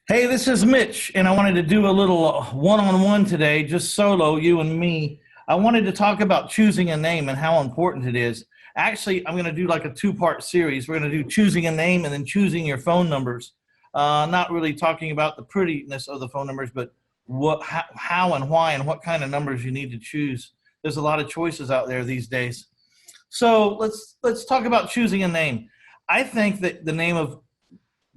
Hey, this is Mitch, and I wanted to do a little one-on-one today, just solo, you and me. I wanted to talk about choosing a name and how important it is. Actually, I'm going to do like a two-part series. We're going to do choosing a name and then choosing your phone numbers. Not really talking about the prettiness of the phone numbers, but how and why and what kind of numbers you need to choose. There's a lot of choices out there these days. So let's talk about choosing a name. I think that the name of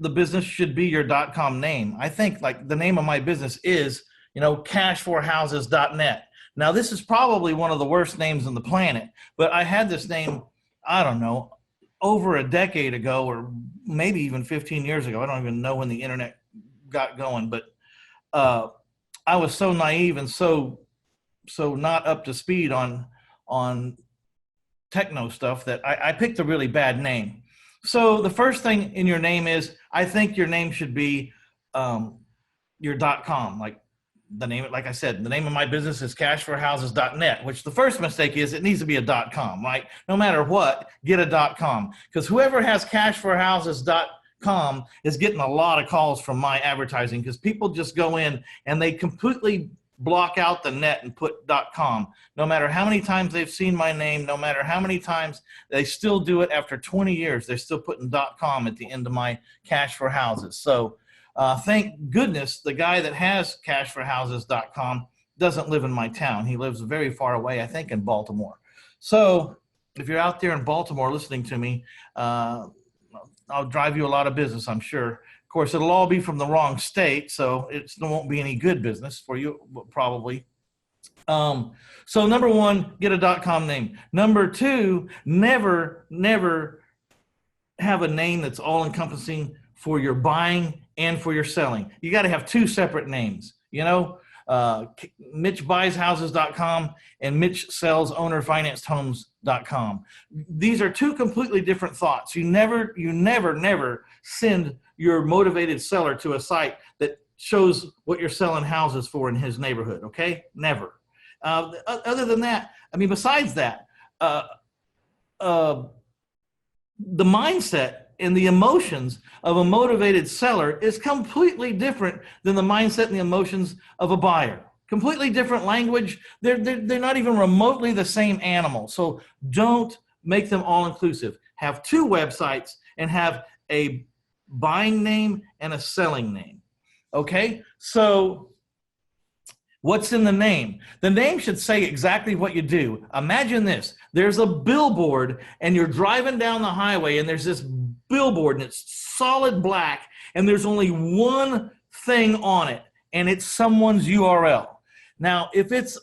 the business should be your .com name. I think like the name of my business is, cash4houses.net. Now this is probably one of the worst names on the planet, but I had this name, I don't know, over a decade ago or maybe even 15 years ago. I don't even know when the internet got going, but I was so naive and so not up to speed on techno stuff that I picked a really bad name. So the first thing in your name is, I think your name should be your .com. Like the name, like I said, the name of my business is cashforhouses.net, which the first mistake is it needs to be a .com, right? No matter what, get a .com, because whoever has cashforhouses.com is getting a lot of calls from my advertising, because people just go in and they completely block out the net and put .com. No matter how many times they've seen my name, no matter how many times, they still do it after 20 years. They're still putting .com at the end of my Cash for Houses. So thank goodness the guy that has cashforhouses.com doesn't live in my town. He lives very far away, I think in Baltimore. So if you're out there in Baltimore listening to me, I'll drive you a lot of business, I'm sure. Of course, it'll all be from the wrong state, so it won't be any good business for you, probably. So number one, get a .com name. Number two, never have a name that's all-encompassing for your buying and for your selling. You got to have two separate names, MitchBuysHouses.com and MitchSellsOwnerFinancedHomes.com. These are two completely different thoughts. You never send your motivated seller to a site that shows what you're selling houses for in his neighborhood, okay? Never. Other than that, besides that, the mindset and the emotions of a motivated seller is completely different than the mindset and the emotions of a buyer. Completely different language. They're not even remotely the same animal. So don't make them all inclusive. Have two websites and have a buying name and a selling name. Okay? So what's in the name? The name should say exactly what you do. Imagine this. There's a billboard and you're driving down the highway and there's this billboard and it's solid black and there's only one thing on it and it's someone's URL. Now, if it's,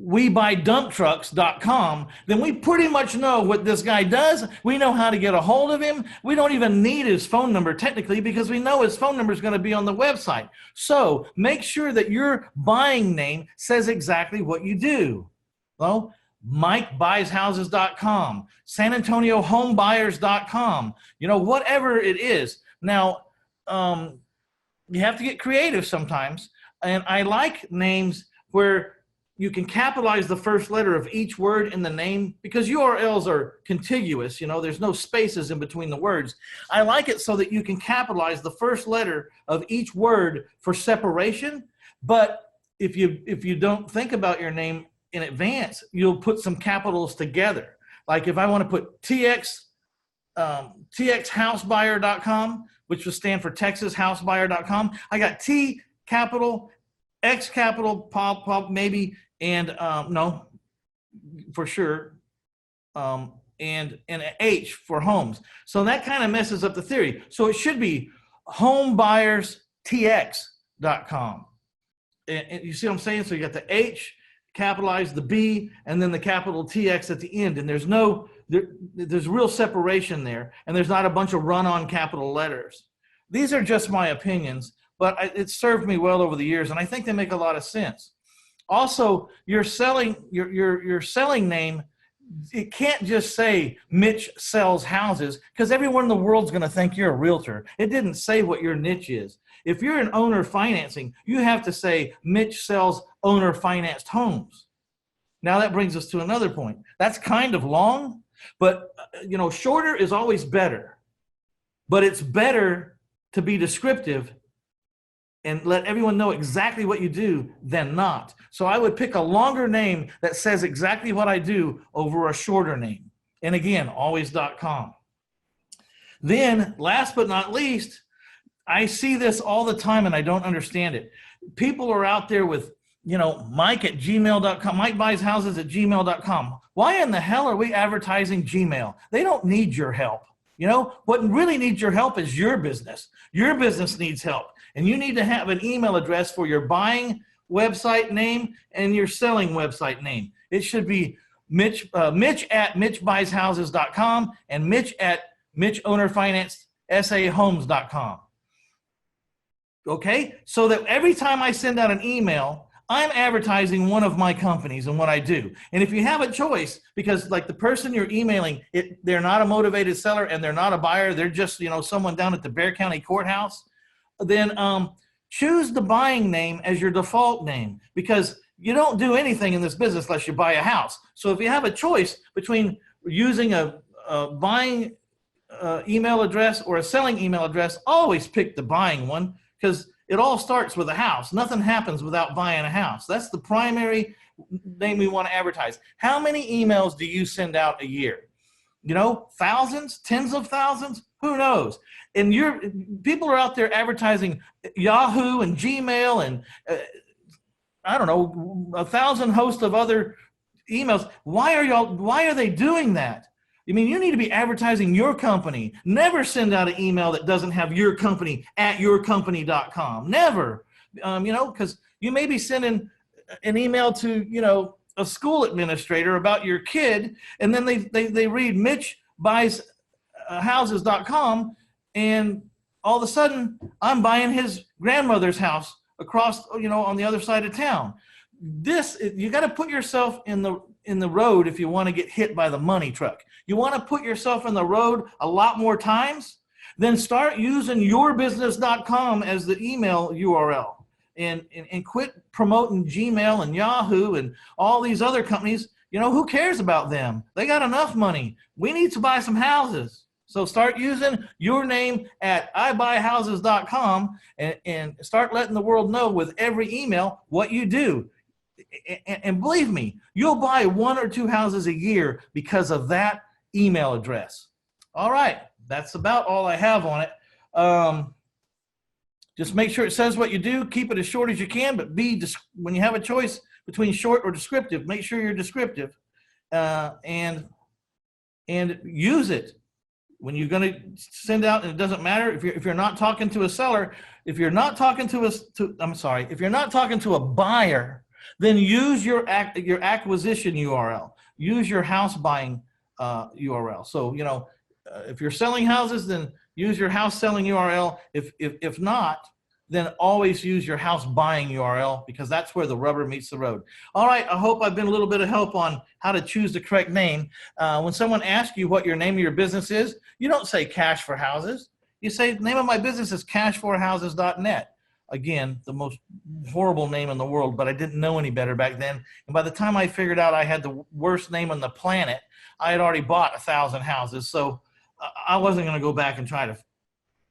WeBuyDumpTrucks.com, then we pretty much know what this guy does. We know how to get a hold of him. We don't even need his phone number technically because we know his phone number is going to be on the website. So make sure that your buying name says exactly what you do. Well, MikeBuysHouses.com, SanAntonioHomeBuyers.com, whatever it is. Now, you have to get creative sometimes. And I like names where you can capitalize the first letter of each word in the name because URLs are contiguous. There's no spaces in between the words. I like it so that you can capitalize the first letter of each word for separation. But if you don't think about your name in advance, you'll put some capitals together. Like if I want to put TXHousebuyer.com, which will stand for TexasHousebuyer.com, I got T capital, X capital, pop, maybe, and no, for sure, and an H for homes. So that kind of messes up the theory. So it should be HomeBuyersTX.com. And you see what I'm saying? So you got the H, capitalize the B, and then the capital TX at the end. And there's real separation there, and there's not a bunch of run-on capital letters. These are just my opinions, but it's served me well over the years, and I think they make a lot of sense. Also, your selling name, it can't just say Mitch sells houses because everyone in the world's going to think you're a realtor. It didn't say what your niche is. If you're an owner financing, you have to say Mitch sells owner financed homes. Now that brings us to another point. That's kind of long, but shorter is always better. but it's better to be descriptive and let everyone know exactly what you do than not. So I would pick a longer name that says exactly what I do over a shorter name. And again, always .com. Then last but not least, I see this all the time and I don't understand it. People are out there with, Mike at gmail.com, Mike buys houses at gmail.com. Why in the hell are we advertising Gmail? They don't need your help. What really needs your help is your business. Your business needs help. And you need to have an email address for your buying website name and your selling website name. It should be Mitch at mitchbuyshouses.com and Mitch at mitchownerfinancesahomes.com. Okay? So that every time I send out an email, I'm advertising one of my companies and what I do. And if you have a choice, because like the person you're emailing, they're not a motivated seller and they're not a buyer, they're just, someone down at the Bexar County Courthouse, then choose the buying name as your default name, because you don't do anything in this business unless you buy a house. So if you have a choice between using a buying email address or a selling email address, always pick the buying one, because it all starts with a house. Nothing happens without buying a house. That's the primary name we want to advertise. How many emails do you send out a year? Thousands, tens of thousands, who knows? And people are out there advertising Yahoo and Gmail and I don't know, 1,000 hosts of other emails. Why are they doing that? I mean, you need to be advertising your company. Never send out an email that doesn't have your company at yourcompany.com. Never, because you may be sending an email to, a school administrator about your kid, and then they read mitchbuyshouses.com, and all of a sudden I'm buying his grandmother's house across, on the other side of town. You got to put yourself in the road if you want to get hit by the money truck. You want to put yourself in the road a lot more times, then start using yourbusiness.com as the email URL and quit promoting Gmail and Yahoo and all these other companies. Who cares about them? They got enough money. We need to buy some houses. So start using your name at ibuyhouses.com and start letting the world know with every email what you do. And believe me, you'll buy 1 or 2 houses a year because of that email address. All right, that's about all I have on it. Just make sure it says what you do. Keep it as short as you can, but when you have a choice between short or descriptive, make sure you're descriptive and use it. When you're going to send out, and it doesn't matter if you're not talking to a seller, if you're not talking to a buyer, then use your acquisition URL. Use your house buying URL. So, if you're selling houses, then use your house selling URL. If not, then always use your house buying URL, because that's where the rubber meets the road. All right, I hope I've been a little bit of help on how to choose the correct name. When someone asks you what your name of your business is, you don't say Cash for Houses. You say, name of my business is cashforhouses.net. Again, the most horrible name in the world, but I didn't know any better back then. And by the time I figured out I had the worst name on the planet, I had already bought 1,000 houses. So I wasn't going to go back and try to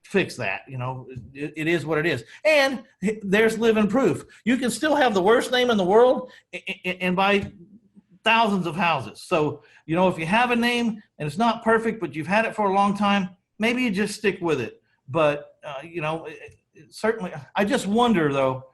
fix that. It is what it is. And there's living proof. You can still have the worst name in the world and buy thousands of houses. So, if you have a name and it's not perfect, but you've had it for a long time, maybe you just stick with it. But, certainly, I just wonder though,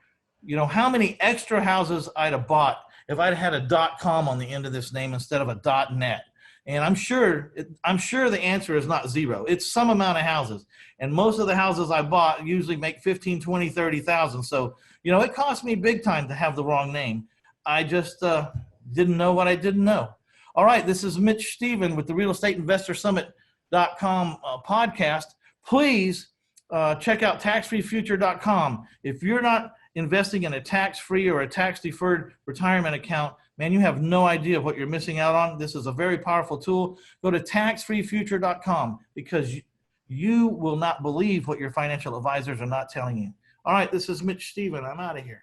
how many extra houses I'd have bought if I'd had a .com on the end of this name instead of a .net. And I'm sure the answer is not 0. It's some amount of houses. And most of the houses I bought usually make 15, 20, 30,000. So, it cost me big time to have the wrong name. I just didn't know what I didn't know. All right, this is Mitch Stephen with the RealEstateInvestorSummit.com podcast. Please check out taxfreefuture.com. If you're not investing in a tax-free or a tax-deferred retirement account, man, you have no idea what you're missing out on. This is a very powerful tool. Go to taxfreefuture.com, because you will not believe what your financial advisors are not telling you. All right, this is Mitch Stephen. I'm out of here.